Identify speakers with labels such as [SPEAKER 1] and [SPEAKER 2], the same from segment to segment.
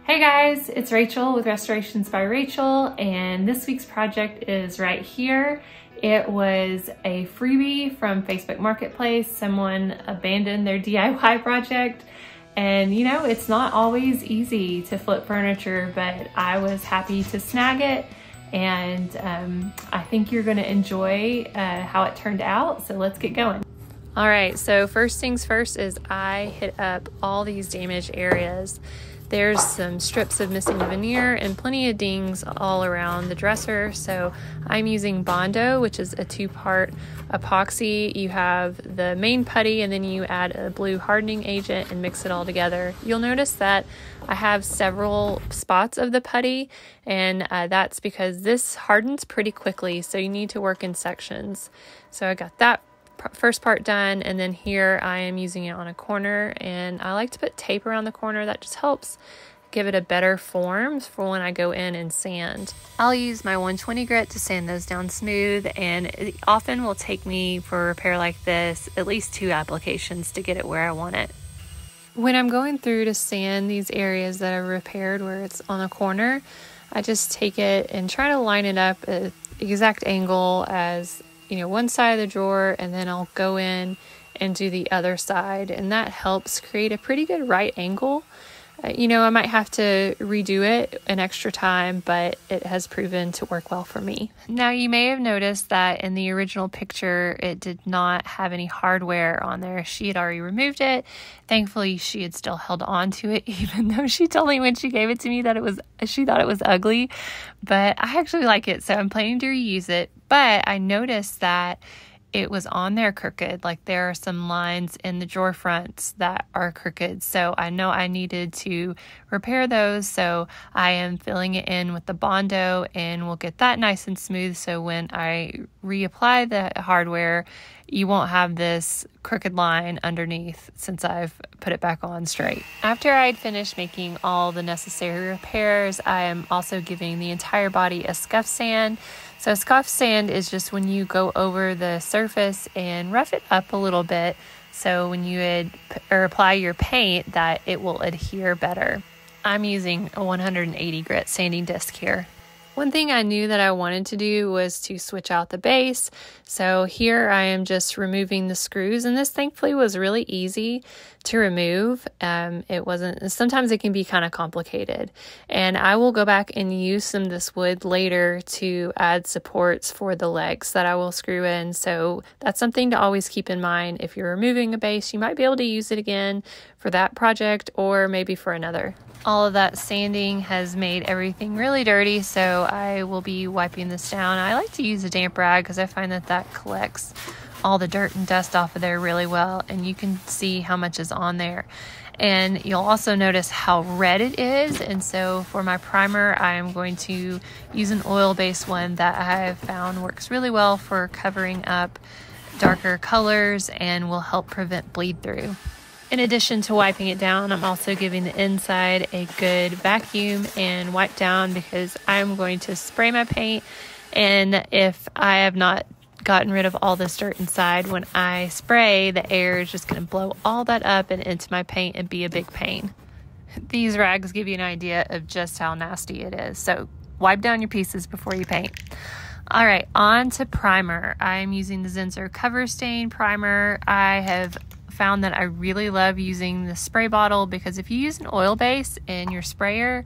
[SPEAKER 1] Hey guys, it's Rachel with Restorations by Rachel, and this week's project is right here. It was a freebie from Facebook Marketplace. Someone abandoned their DIY project, and you know, it's not always easy to flip furniture, but I was happy to snag it, and I think you're gonna enjoy how it turned out, so let's get going. All right, so first things first is I hit up all these damaged areas. There's some strips of missing veneer and plenty of dings all around the dresser. So I'm using Bondo, which is a 2-part epoxy. You have the main putty and then you add a blue hardening agent and mix it all together. You'll notice that I have several spots of the putty, and that's because this hardens pretty quickly. So you need to work in sections. So I got that first part done, and then here I am using it on a corner, and I like to put tape around the corner. That just helps give it a better form for when I go in and sand. I'll use my 120 grit to sand those down smooth, and it often will take me for a repair like this at least 2 applications to get it where I want it. When I'm going through to sand these areas that I repaired where it's on a corner, I just take it and try to line it up at the exact angle as one side of the drawer, and then I'll go in and do the other side, and that helps create a pretty good right angle. I might have to redo it an extra time, but it has proven to work well for me. Now, you may have noticed that in the original picture, it did not have any hardware on there. She had already removed it. Thankfully, she had still held on to it, even though she told me when she gave it to me that she thought it was ugly, but I actually like it, so I'm planning to reuse it. But I noticed that it was on there crooked. Like, there are some lines in the drawer fronts that are crooked. So I know I needed to repair those. So I am filling it in with the Bondo, and we'll get that nice and smooth. So when I reapply the hardware, you won't have this crooked line underneath since I've put it back on straight. After I'd finished making all the necessary repairs, I am also giving the entire body a scuff sand. So scuff sand is just when you go over the surface and rough it up a little bit, so when you apply your paint, that it will adhere better. I'm using a 180 grit sanding disc here. One thing I knew that I wanted to do was to switch out the base. So here I am just removing the screws, and this thankfully was really easy to remove. Sometimes it can be kind of complicated, and I will go back and use some of this wood later to add supports for the legs that I will screw in. So that's something to always keep in mind. If you're removing a base, you might be able to use it again for that project or maybe for another. All of that sanding has made everything really dirty, so I will be wiping this down. I like to use a damp rag because I find that collects all the dirt and dust off of there really well, and you can see how much is on there. And you'll also notice how red it is, and so for my primer, I'm going to use an oil-based one that I have found works really well for covering up darker colors and will help prevent bleed through. In addition to wiping it down, I'm also giving the inside a good vacuum and wipe down, because I'm going to spray my paint, and if I have not gotten rid of all this dirt inside, when I spray, the air is just going to blow all that up and into my paint and be a big pain. These rags give you an idea of just how nasty it is, so wipe down your pieces before you paint. All right, on to primer. I'm using the Zinsser Cover Stain Primer. I have found that I really love using the spray bottle, because if you use an oil base in your sprayer,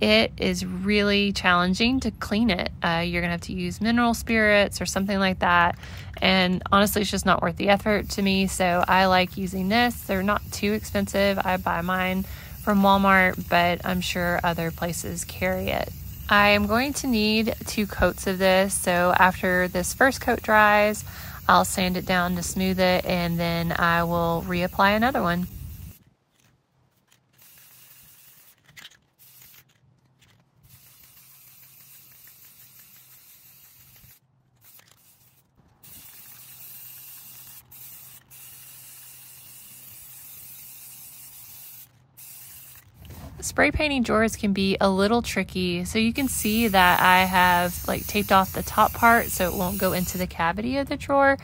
[SPEAKER 1] it is really challenging to clean it. You're gonna have to use mineral spirits or something like that, and honestly, it's just not worth the effort to me. So I like using this. They're not too expensive. I buy mine from Walmart, but I'm sure other places carry it. I am going to need 2 coats of this, so after this first coat dries, I'll sand it down to smooth it, and then I will reapply another one. spray painting drawers can be a little tricky. So you can see that I have like taped off the top part so it won't go into the cavity of the drawer.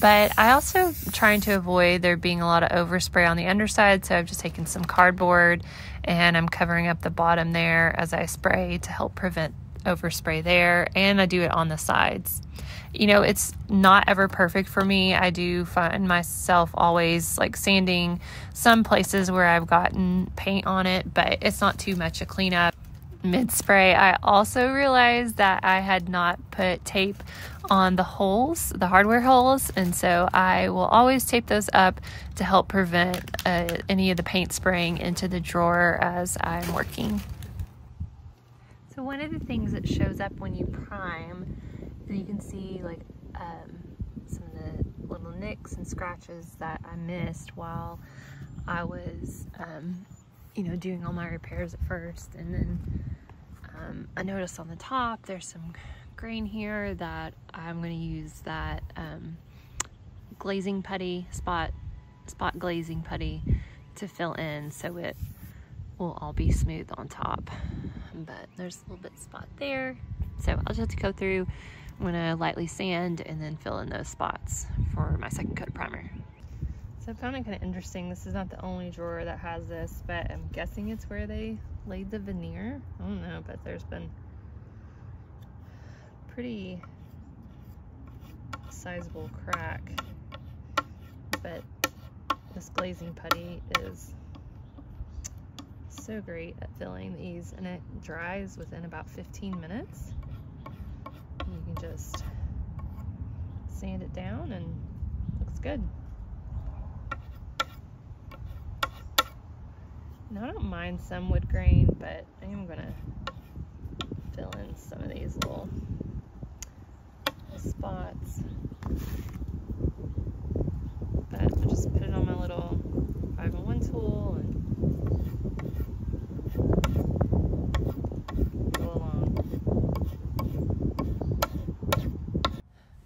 [SPEAKER 1] But I also trying to avoid there being a lot of overspray on the underside. So I've just taken some cardboard and I'm covering up the bottom there as I spray to help prevent overspray there. And I do it on the sides. You know, it's not ever perfect for me. I do find myself always like sanding some places where I've gotten paint on it, but it's not too much a cleanup. Mid-spray, I also realized that I had not put tape on the holes, the hardware holes, and so I will always tape those up to help prevent any of the paint spraying into the drawer as I'm working. So one of the things that shows up when you prime, you can see like some of the little nicks and scratches that I missed while I was, you know, doing all my repairs at first. And then I noticed on the top there's some grain here that I'm going to use that glazing putty, spot glazing putty to fill in so it will all be smooth on top. But there's a little bit of spot there, so I'll just have to go through. I'm gonna lightly sand and then fill in those spots for my second coat of primer. So I found it kind of interesting. This is not the only drawer that has this, but I'm guessing it's where they laid the veneer. I don't know, but there's been pretty sizable crack. But this glazing putty is so great at filling these, and it dries within about 15 minutes. You can just sand it down and it looks good. Now I don't mind some wood grain, but I am gonna fill in some of these little spots. But I just put it on my little 501 tool and go along.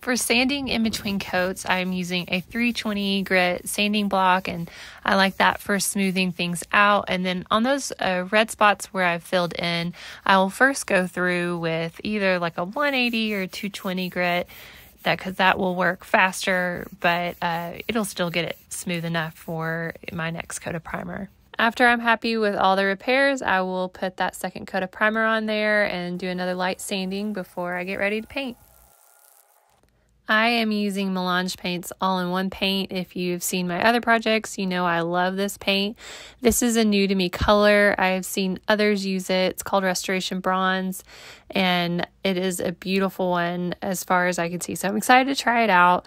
[SPEAKER 1] For sanding in between coats, I'm using a 320 grit sanding block, and I like that for smoothing things out. And then on those red spots where I've filled in, I will first go through with either like a 180 or 220 grit, because that will work faster, but it'll still get it smooth enough for my next coat of primer. After I'm happy with all the repairs, I will put that second coat of primer on there and do another light sanding before I get ready to paint. I am using Melange Paints All-in-One paint. If you've seen my other projects, you know I love this paint. This is a new to me color. I've seen others use it. It's called Restoration Bronze, and it is a beautiful one as far as I can see. So I'm excited to try it out.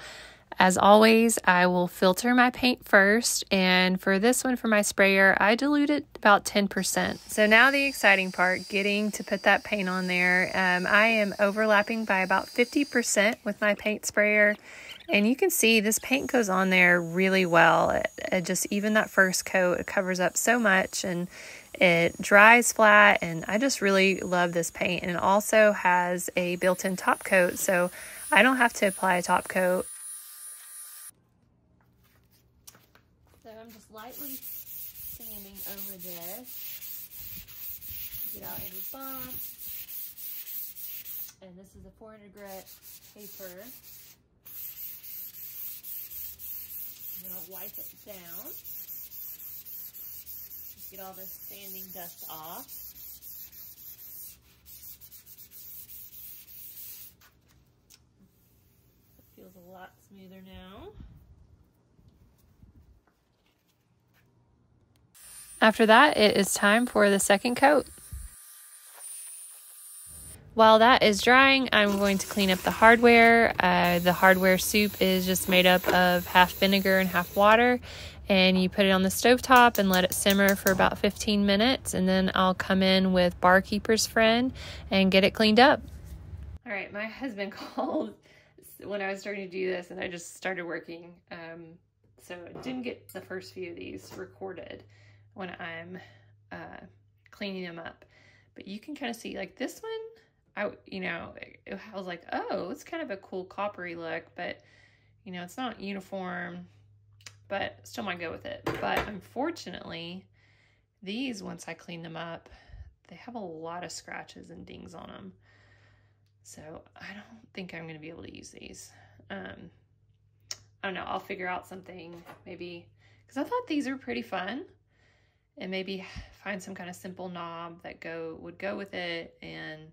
[SPEAKER 1] As always, I will filter my paint first, and for this one, for my sprayer, I dilute it about 10%. So now the exciting part, getting to put that paint on there. I am overlapping by about 50% with my paint sprayer, and you can see this paint goes on there really well. It just, even that first coat, it covers up so much, and it dries flat, and I just really love this paint. And it also has a built-in top coat, so I don't have to apply a top coat. So I'm just lightly sanding over this, get out any bumps, and this is a 400 grit paper. I'm going to wipe it down, get all this sanding dust off. It feels a lot smoother now. After that, it is time for the second coat. While that is drying, I'm going to clean up the hardware. The hardware soup is just made up of half vinegar and half water, and you put it on the stovetop and let it simmer for about 15 minutes, and then I'll come in with Barkeeper's Friend and get it cleaned up. All right, my husband called when I was starting to do this, and I just started working, so I didn't get the first few of these recorded when I'm cleaning them up. But you can kind of see, like this one, I was like, oh, it's kind of a cool coppery look, but you know, it's not uniform, but still might go with it. But unfortunately, These, once I clean them up, they have a lot of scratches and dings on them. So I don't think I'm gonna be able to use these. I don't know, I'll figure out something maybe, because I thought these are pretty fun, and maybe find some kind of simple knob that would go with it, and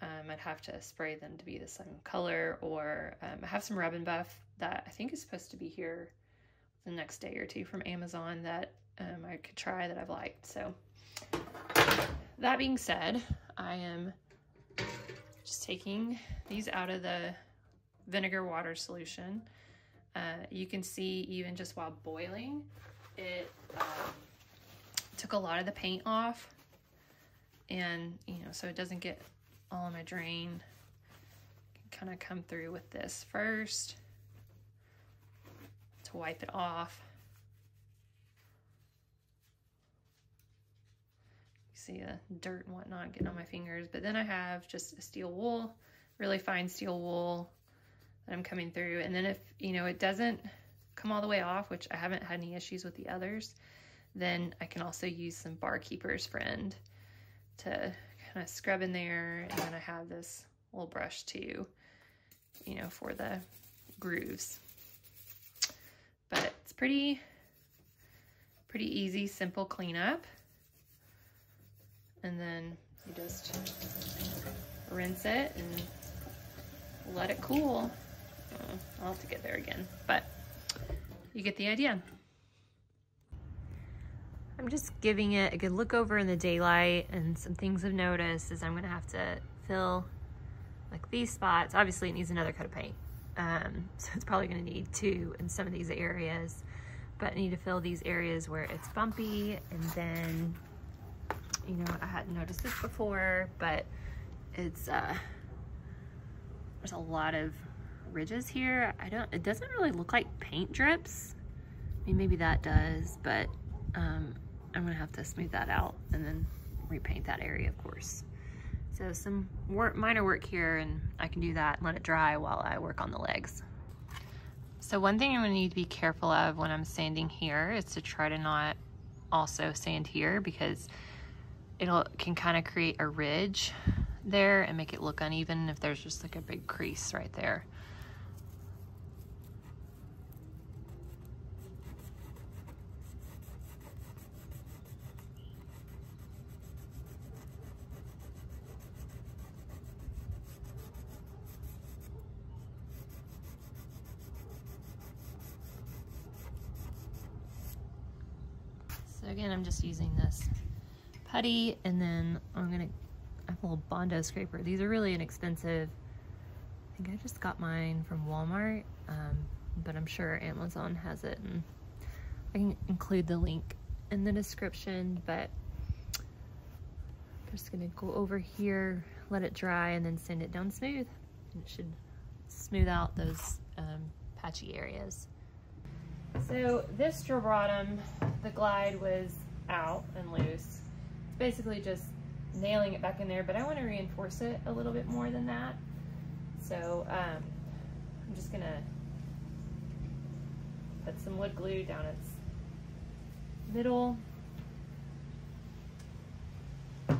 [SPEAKER 1] I'd have to spray them to be the same color, or I have some Rub and Buff that I think is supposed to be here the next day or two from Amazon that I could try that I've liked. So that being said, I am just taking these out of the vinegar water solution. You can see even just while boiling, it took a lot of the paint off, and so it doesn't get all in my drain. Kind of come through with this first to wipe it off. You see the dirt and whatnot getting on my fingers, but then I have just a steel wool, really fine steel wool that I'm coming through. And then if it doesn't come all the way off, which I haven't had any issues with the others, then I can also use some Barkeeper's Friend to kind of scrub in there. And then I have this little brush too, for the grooves. But it's pretty easy, simple cleanup. And then you just rinse it and let it cool. I'll have to get there again, but you get the idea. I'm just giving it a good look over in the daylight, and some things I've noticed is I'm gonna have to fill like these spots. Obviously it needs another coat of paint. So it's probably gonna need 2 in some of these areas, but I need to fill these areas where it's bumpy. And then, I hadn't noticed this before, but it's, there's a lot of ridges here. It doesn't really look like paint drips. I mean, maybe that does, but I'm gonna have to smooth that out and then repaint that area, of course. So some minor work here, and I can do that and let it dry while I work on the legs. So one thing I'm gonna need to be careful of when I'm sanding here is to try to not also sand here, because it can kind of create a ridge there and make it look uneven if there's just like a big crease right there. So again, I'm just using this putty, and then I have a little Bondo scraper. These are really inexpensive. I think I just got mine from Walmart, but I'm sure Amazon has it, and I can include the link in the description. But I'm just gonna go over here, let it dry, and then sand it down smooth. And it should smooth out those patchy areas. So this straw bottom, the glide was out and loose. It's basically just nailing it back in there, but I want to reinforce it a little bit more than that. So I'm just gonna put some wood glue down its middle. Put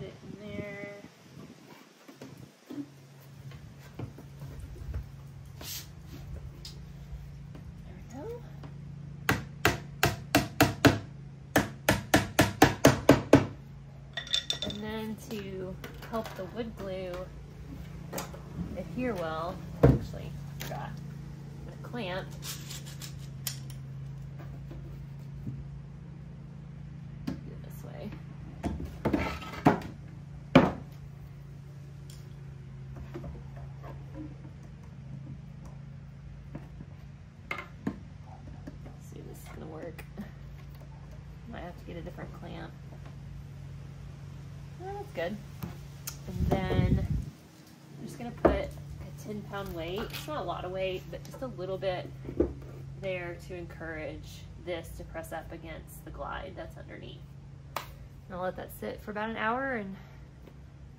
[SPEAKER 1] it in there. And then to help the wood glue adhere well, actually, I forgot, I'm gonna clamp. Do it this way. Let's see if this is gonna work. Might have to get a different clamp. Oh, that's good. And then I'm just gonna put a 10-pound weight. It's not a lot of weight, but just a little bit there to encourage this to press up against the glide that's underneath. And I'll let that sit for about an hour, and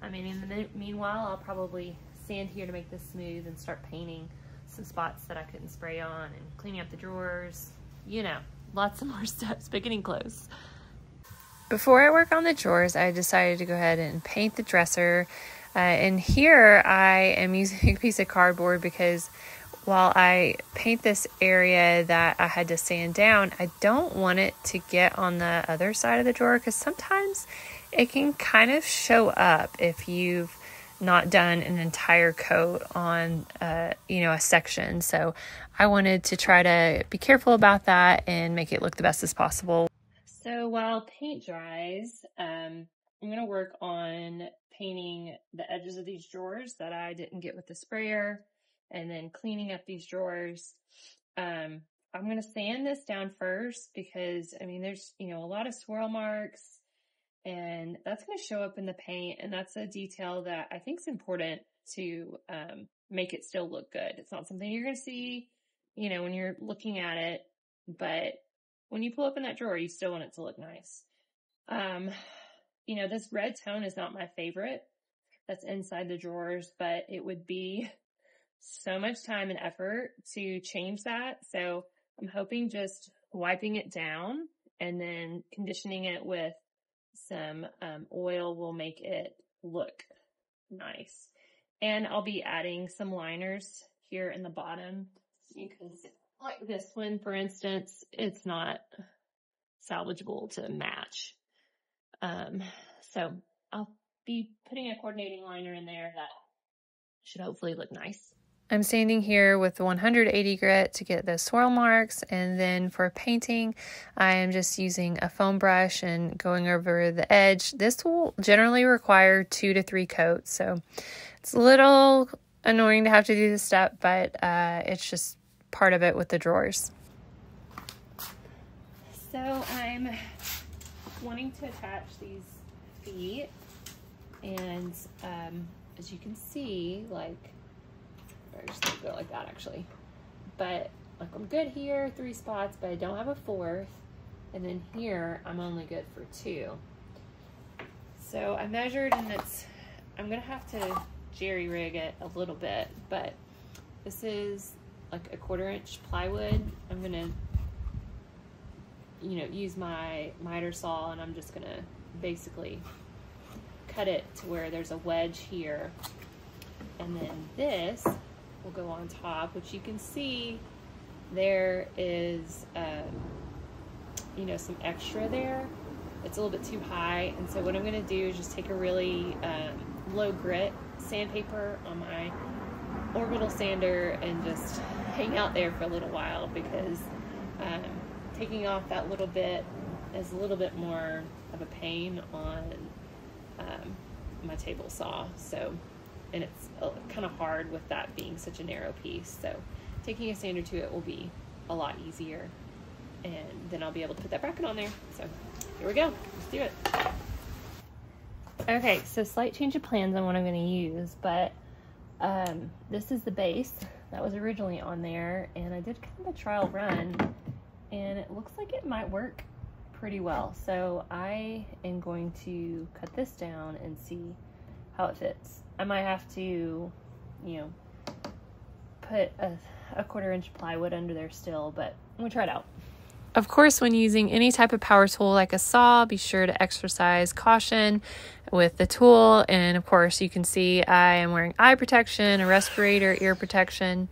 [SPEAKER 1] I mean, in the meanwhile, I'll probably sand here to make this smooth and start painting some spots that I couldn't spray on, and cleaning up the drawers, you know, lots of more steps, but getting close. Before I work on the drawers, I decided to go ahead and paint the dresser. And here I am using a piece of cardboard because while I paint this area that I had to sand down, I don't want it to get on the other side of the drawer because sometimes it can kind of show up if you've not done an entire coat on, you know, a section. So I wanted to try to be careful about that and make it look the best as possible. So while paint dries, I'm going to work on painting the edges of these drawers that I didn't get with the sprayer, and then cleaning up these drawers. I'm going to sand this down first because, I mean, there's, you know, a lot of swirl marks, and that's going to show up in the paint, and that's a detail that I think is important to make it still look good. It's not something you're going to see, you know, when you're looking at it, but when you pull up in that drawer, you still want it to look nice. You know, this red tone is not my favorite that's inside the drawers, but it would be so much time and effort to change that. So I'm hoping just wiping it down and then conditioning it with some oil will make it look nice. And I'll be adding some liners here in the bottom. You can see, like this one, for instance, it's not salvageable to match. So I'll be putting a coordinating liner in there that should hopefully look nice. I'm sanding here with the 180 grit to get the swirl marks, and then for painting, I am just using a foam brush and going over the edge. This will generally require 2 to 3 coats, so it's a little annoying to have to do this step, but it's just part of it with the drawers. So I'm wanting to attach these feet, and as you can see, like, or just gonna go like that actually, but like I'm good here, 3 spots, but I don't have a 4th, and then here I'm only good for 2. So I measured, and I'm gonna have to jerry rig it a little bit, but this is like a 1/4 inch plywood. I'm gonna, you know, use my miter saw, and I'm just gonna basically cut it to where there's a wedge here, and then this will go on top, which you can see there is, you know, some extra there. It's a little bit too high, and so what I'm going to do is just take a really low grit sandpaper on my orbital sander and just hang out there for a little while, because taking off that little bit is a little bit more of a pain on my table saw. So, and it's kind of hard with that being such a narrow piece. So taking a sander to it will be a lot easier, and then I'll be able to put that bracket on there. So here we go, let's do it. Okay, so slight change of plans on what I'm going to use, but this is the base that was originally on there, and I did kind of a trial run, and it looks like it might work pretty well. So I am going to cut this down and see how it fits. I might have to, you know, put a 1/4 inch plywood under there still, but we'll try it out. Of course, when using any type of power tool like a saw, be sure to exercise caution with the tool. And of course, you can see I am wearing eye protection, a respirator, ear protection.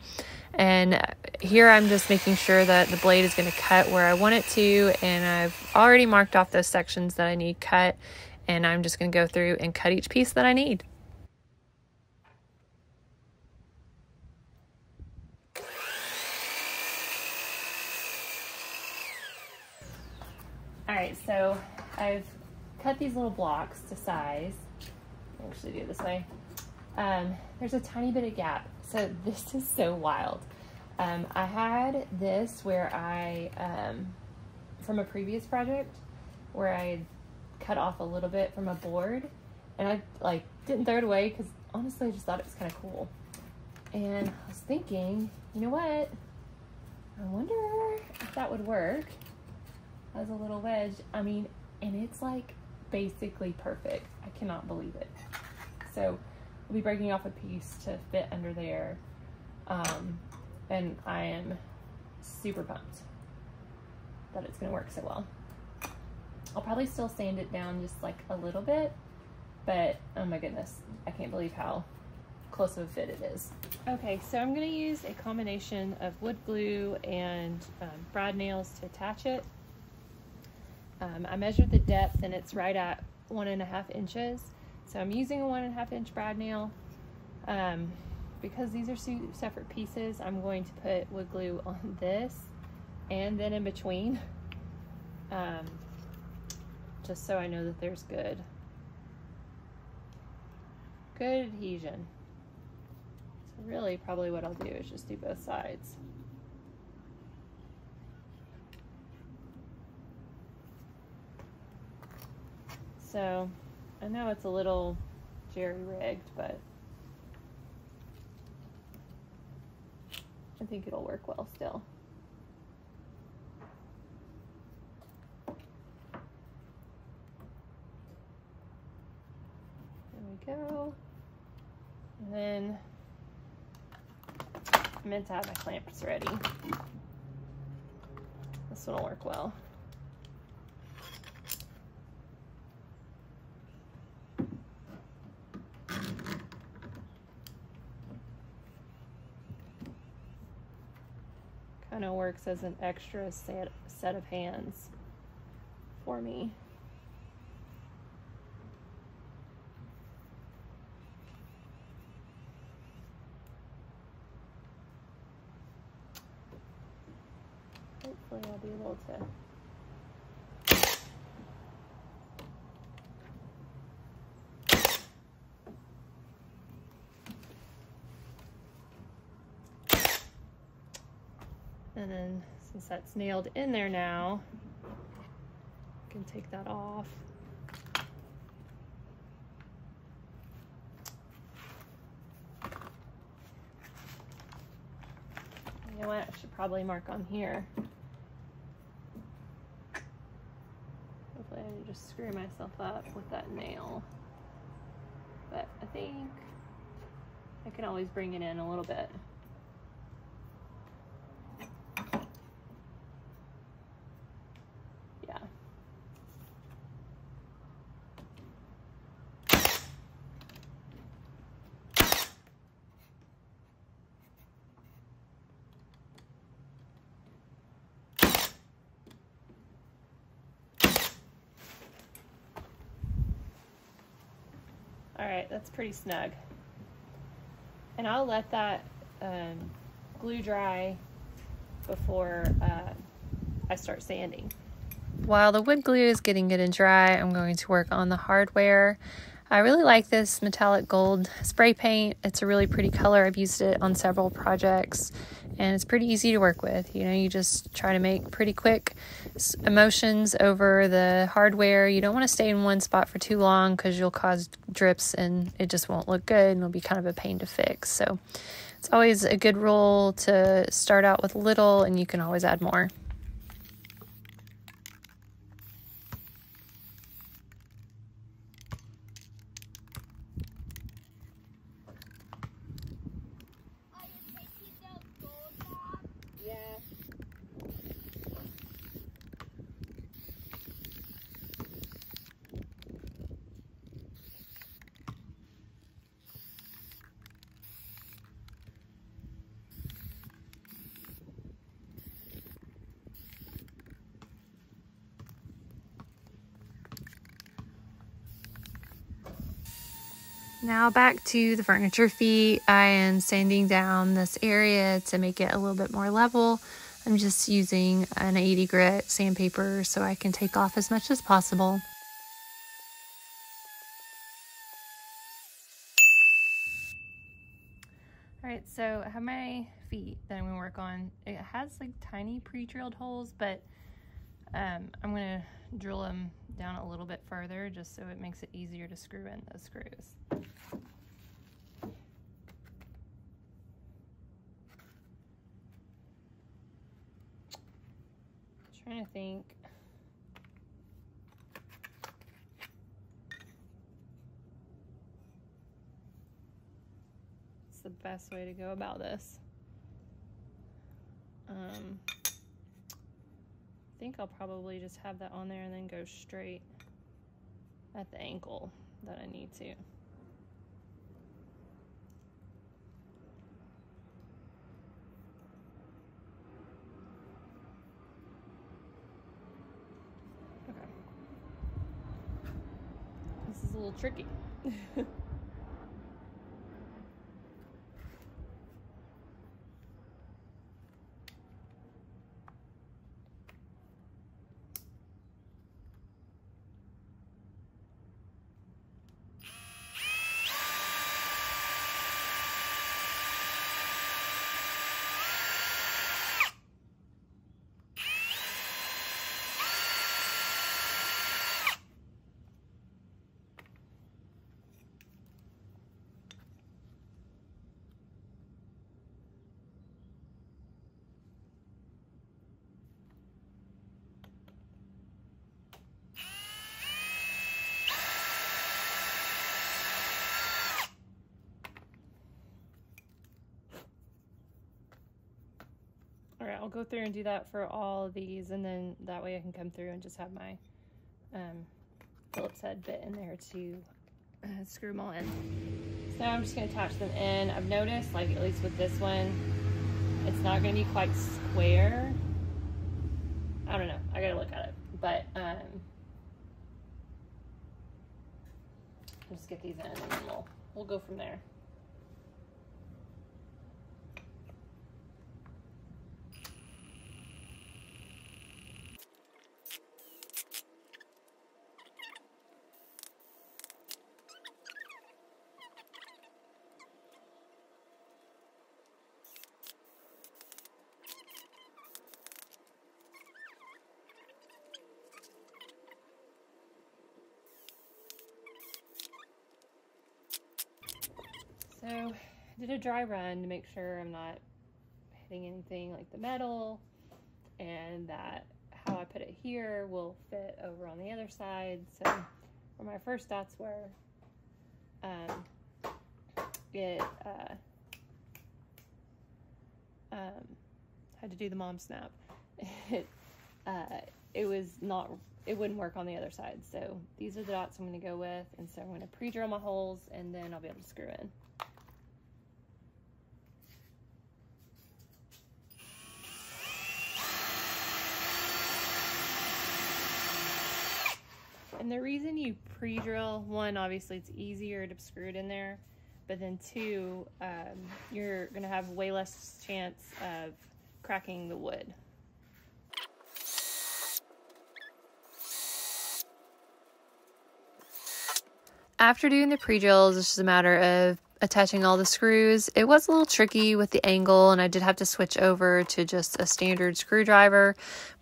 [SPEAKER 1] And here I'm just making sure that the blade is going to cut where I want it to. And I've already marked off those sections that I need cut. And I'm just going to go through and cut each piece that I need. All right, so I've cut these little blocks to size. I'll actually do it this way. There's a tiny bit of gap. So this is so wild. I had this where I, from a previous project, where I had cut off a little bit from a board, and I like didn't throw it away because honestly I just thought it was kind of cool. And I was thinking, you know what? I wonder if that would work as a little wedge. I mean, and it's like basically perfect. I cannot believe it. So I'll be breaking off a piece to fit under there. And I am super pumped. that it's gonna work so well. I'll probably still sand it down just like a little bit, but oh my goodness, I can't believe how close of a fit it is. Okay, so I'm gonna use a combination of wood glue and brad nails to attach it. I measured the depth and it's right at 1.5 inches. So I'm using a 1.5 inch brad nail. Because these are two separate pieces, I'm going to put wood glue on this and then in between, just so I know that there's good adhesion. So really probably what I'll do is just do both sides. So I know it's a little jerry-rigged, but I think it'll work well still. There we go. And then I meant to have my clamps ready. This one will work well. Kind of works as an extra set of hands for me. Hopefully I'll be able to and then since that's nailed in there now, I can take that off. You know what, I should probably mark on here. Hopefully I didn't just screw myself up with that nail. But I think I can always bring it in a little bit. Yeah. All right, that's pretty snug. And I'll let that glue dry before I start sanding. While the wood glue is getting good and dry, I'm going to work on the hardware. I really like this metallic gold spray paint. It's a really pretty color. I've used it on several projects and it's pretty easy to work with. You know, you just try to make pretty quick motions over the hardware. You don't want to stay in one spot for too long because you'll cause drips and it just won't look good and it'll be kind of a pain to fix. So it's always a good rule to start out with little and you can always add more. Now back to the furniture feet. I am sanding down this area to make it a little bit more level. I'm just using an 80 grit sandpaper so I can take off as much as possible. All right, so I have my feet that I'm gonna work on. It has like tiny pre-drilled holes, but I'm gonna drill them down a little bit further just so it makes it easier to screw in those screws. Trying to think. What's the best way to go about this? I think I'll probably just have that on there and then go straight at the ankle that I need to. Okay. This is a little tricky. All right, I'll go through and do that for all of these, and then that way I can come through and just have my Phillips head bit in there to screw them all in. So now I'm just gonna attach them in. I've noticed, like at least with this one, it's not gonna be quite square. I don't know, I gotta look at it. But I'll just get these in and then we'll go from there. So I did a dry run to make sure I'm not hitting anything like the metal, and that how I put it here will fit over on the other side. So where my first dots were, had to do the mom snap. It wouldn't work on the other side. So these are the dots I'm going to go with, and so I'm going to pre-drill my holes, and then I'll be able to screw in. And the reason you pre-drill, one, obviously it's easier to screw it in there, but then two, you're gonna have way less chance of cracking the wood. After doing the pre-drills, it's just a matter of attaching all the screws. It was a little tricky with the angle, and I did have to switch over to just a standard screwdriver,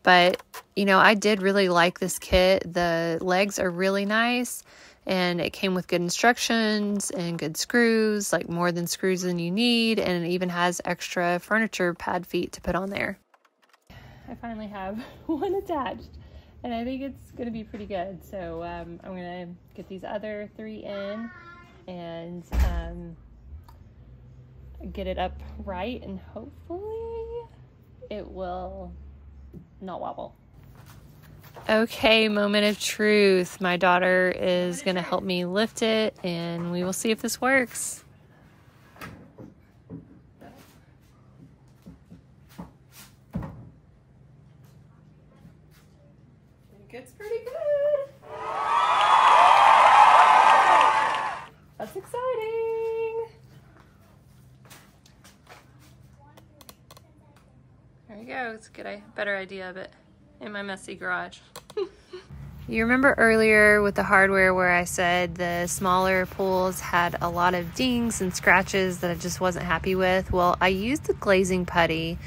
[SPEAKER 1] but you know, I did really like this kit. The legs are really nice, and it came with good instructions and good screws, like more than screws than you need, and it even has extra furniture pad feet to put on there. I finally have one attached, and I think it's gonna be pretty good. So I'm gonna get these other 3 in and get it up right, and hopefully it will not wobble. Okay, moment of truth. My daughter is gonna help me lift it, and we will see if this works. I think it's pretty good. That's exciting. There you go. Let's get a better idea of it in my messy garage. You remember earlier with the hardware where I said the smaller pulls had a lot of dings and scratches that I just wasn't happy with? Well, I used the glazing putty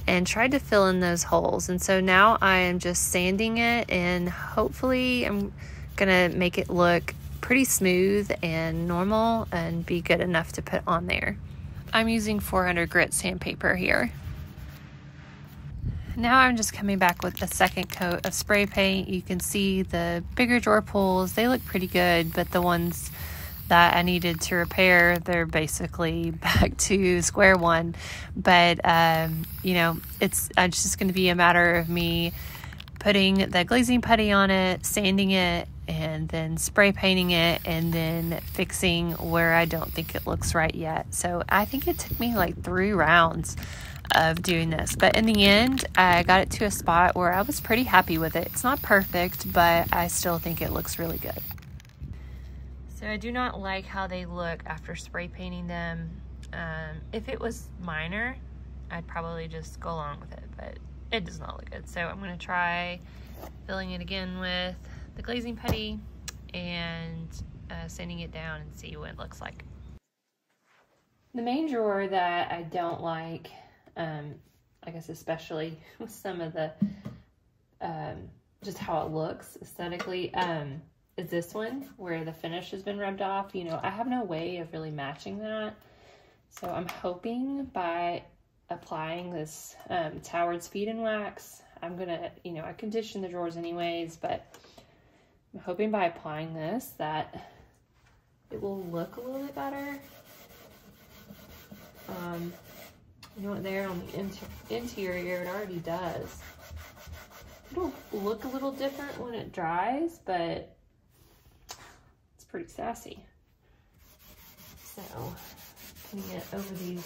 [SPEAKER 1] and tried to fill in those holes. And so now I am just sanding it, and hopefully I'm gonna make it look pretty smooth and normal and be good enough to put on there. I'm using 400 grit sandpaper here. Now I'm just coming back with a second coat of spray paint. You can see the bigger drawer pulls, they look pretty good, but the ones that I needed to repair, they're basically back to square one. But you know, it's just going to be a matter of me putting the glazing putty on it, sanding it, and then spray painting it, and then fixing where I don't think it looks right yet. So I think it took me like 3 rounds of doing this, but in the end I got it to a spot where I was pretty happy with it. It's not perfect, but I still think it looks really good. So I do not like how they look after spray painting them. If it was minor, I'd probably just go along with it, but it does not look good. So I'm going to try filling it again with the glazing putty and sanding it down and see what it looks like. The main drawer that I don't like, I guess especially with some of the, just how it looks aesthetically, is this one where the finish has been rubbed off. You know, I have no way of really matching that. So I'm hoping by applying this Towered Speed and Wax, I'm gonna, you know, I condition the drawers anyways, but I'm hoping by applying this that it will look a little bit better. You know what, there on the interior, it already does. It'll look a little different when it dries, but it's pretty sassy. So, putting it over these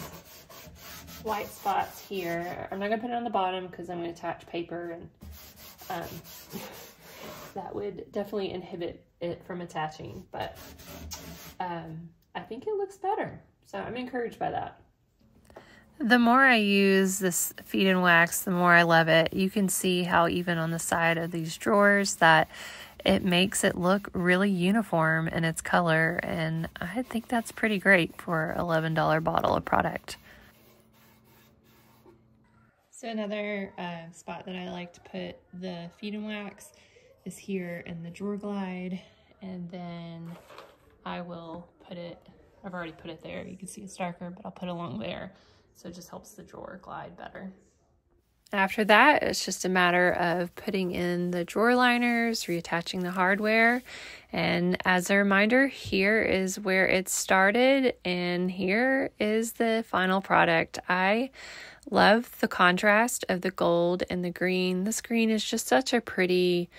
[SPEAKER 1] white spots here. I'm not gonna put it on the bottom because I'm gonna attach paper, and that would definitely inhibit it from attaching, but I think it looks better. So I'm encouraged by that. The more I use this Feed and Wax, the more I love it. You can see how even on the side of these drawers that it makes it look really uniform in its color, and I think that's pretty great for an $11 bottle of product. So another spot that I like to put the Feed and Wax is here in the drawer glide, and then I will put it, I've already put it there, you can see it's darker, but I'll put it along there. So it just helps the drawer glide better. After that, it's just a matter of putting in the drawer liners, reattaching the hardware. And as a reminder, here is where it started, and here is the final product. I love the contrast of the gold and the green. This green is just such a pretty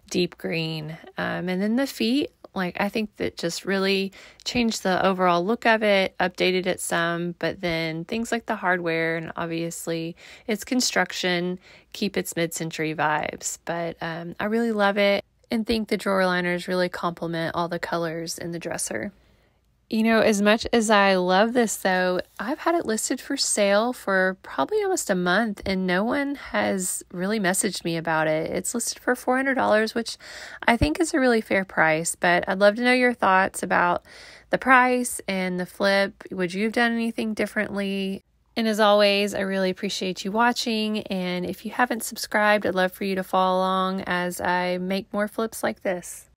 [SPEAKER 1] deep green. And then the feet, like, I think that just really changed the overall look of it, updated it some, but then things like the hardware and obviously its construction keep its mid-century vibes. But I really love it and think the drawer liners really complement all the colors in the dresser. You know, as much as I love this though, I've had it listed for sale for probably almost a month and no one has really messaged me about it. It's listed for $400, which I think is a really fair price, but I'd love to know your thoughts about the price and the flip. Would you have done anything differently? And as always, I really appreciate you watching, and if you haven't subscribed, I'd love for you to follow along as I make more flips like this.